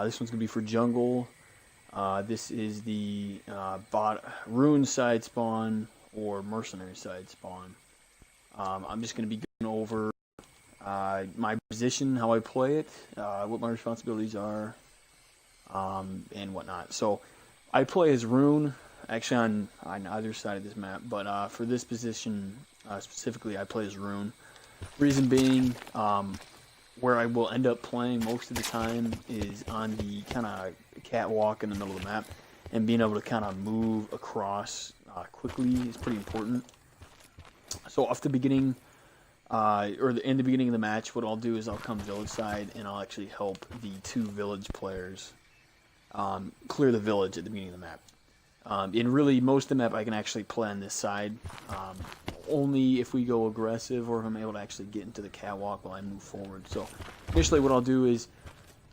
This one's going to be for jungle. This is the rune side spawn or mercenary side spawn. I'm just going to be going over my position, how I play it, what my responsibilities are, and whatnot. So I play as rune, actually on either side of this map, but for this position specifically, I play as rune. Reason being, where I will end up playing most of the time is on the kind of catwalk in the middle of the map, and being able to kind of move across quickly is pretty important. So off the beginning, in the beginning of the match, what I'll do is I'll come village side, and I'll actually help the 2 village players clear the village at the beginning of the map. And really, most of the map I can actually play on this side, only if we go aggressive or if I'm able to actually get into the catwalk while I move forward. So initially what I'll do is,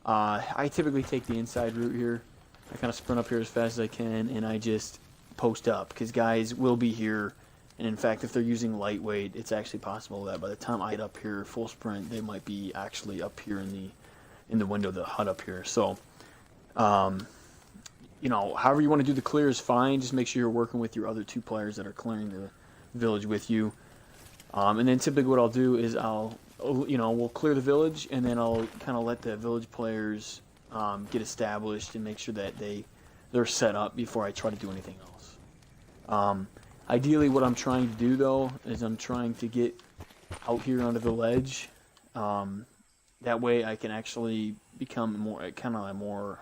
I typically take the inside route here. I kind of sprint up here as fast as I can, and I just post up, because guys will be here. And in fact, if they're using lightweight, it's actually possible that by the time I get up here full sprint, they might be actually up here in the window of the hut up here. So, you know, however you want to do the clear is fine. Just make sure you're working with your other 2 players that are clearing the village with you. And then typically what I'll do is we'll clear the village, and then I'll kind of let the village players get established and make sure that they're set up before I try to do anything else. Ideally, what I'm trying to do though is I'm trying to get out here onto the ledge. That way I can actually become a more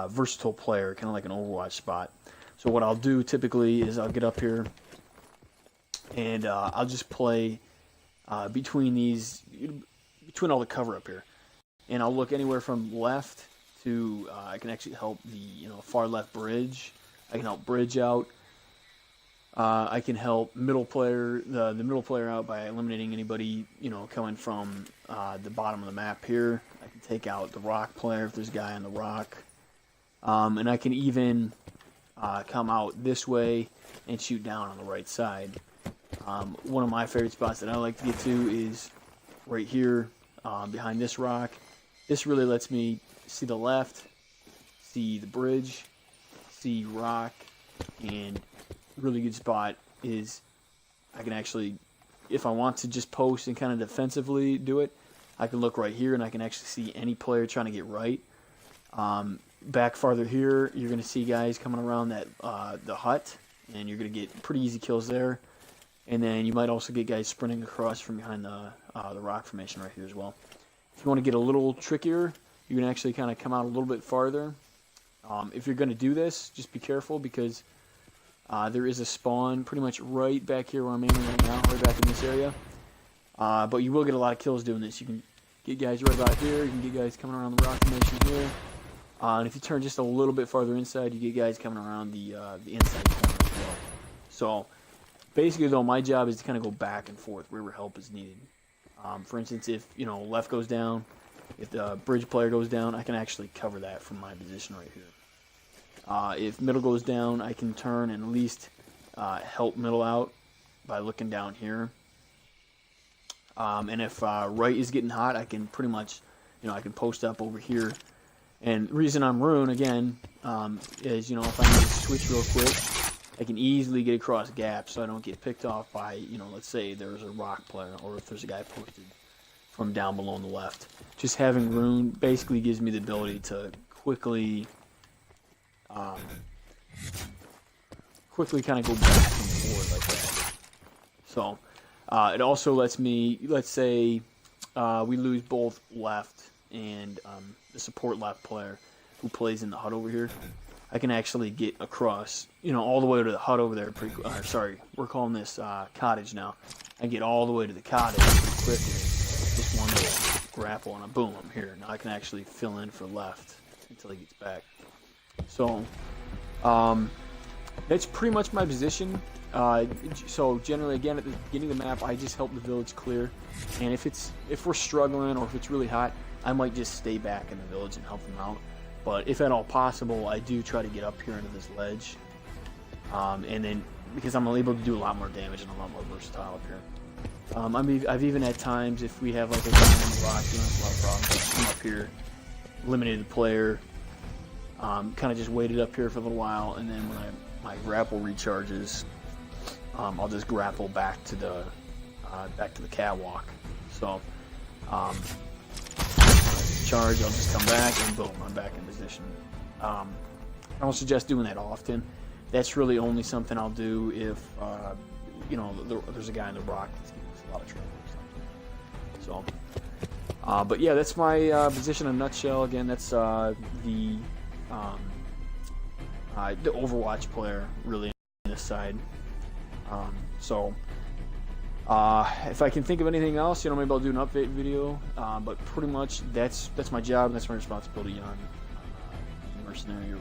versatile player, kind of like an Overwatch spot. So what I'll do typically is I'll get up here, and I'll just play between all the cover up here, and I'll look anywhere from left to I can actually help the far left bridge. I can help bridge out. I can help the middle player out by eliminating anybody coming from the bottom of the map here. I can take out the rock player if there's a guy on the rock, and I can even come out this way and shoot down on the right side. One of my favorite spots that I like to get to is right here behind this rock. This really lets me see the left, see the bridge, see rock, and really good spot is I can actually, if I want to just post and kind of defensively do it, I can look right here and I can actually see any player trying to get right. Back farther here, you're going to see guys coming around that the hut, and you're going to get pretty easy kills there. And then you might also get guys sprinting across from behind the rock formation right here as well. If you want to get a little trickier, you can actually kind of come out a little bit farther. If you're going to do this, just be careful, because there is a spawn pretty much right back here where I'm aiming right now, right back in this area. But you will get a lot of kills doing this. You can get guys right about here. You can get guys coming around the rock formation here. And if you turn just a little bit farther inside, you get guys coming around the inside corner as well. So basically, though, my job is to kind of go back and forth wherever help is needed. For instance, if left goes down, if the bridge player goes down, I can actually cover that from my position right here. If middle goes down, I can turn and at least help middle out by looking down here. And if right is getting hot, I can pretty much, I can post up over here. And the reason I'm rune, again, is, if I need to switch real quick, I can easily get across gaps so I don't get picked off by, let's say there's a rock player, or if there's a guy posted from down below on the left. Just having rune basically gives me the ability to quickly kind of go back and forth like that. So it also lets me, let's say we lose both left and the support left player who plays in the hut over here. I can actually get across, all the way to the hut over there. Sorry, we're calling this cottage now. I get all the way to the cottage pretty quickly. Just one little grapple and a boom, I'm here. Now I can actually fill in for left until he gets back. So that's pretty much my position. So generally, again, at the beginning of the map, I just help the village clear. And if we're struggling or if it's really hot, I might just stay back in the village and help them out. But if at all possible, I do try to get up here into this ledge. And then, because I'm able to do a lot more damage and a lot more versatile up here. I've even had times, if we have like a guy on the rock, a lot of problems, I come up here eliminated the player. Kind of just waited up here for a little while, and then when my grapple recharges, I'll just grapple back to the catwalk. So charge, I'll just come back and boom, I'm back in position. I don't suggest doing that often. That's really only something I'll do if you know, there's a guy in the rock that's giving us a lot of trouble or something. So, but yeah, that's my position in a nutshell. Again, that's the Overwatch player really on this side. So if I can think of anything else, you know, maybe I'll do an update video. But pretty much that's my job and that's my responsibility on mercenary or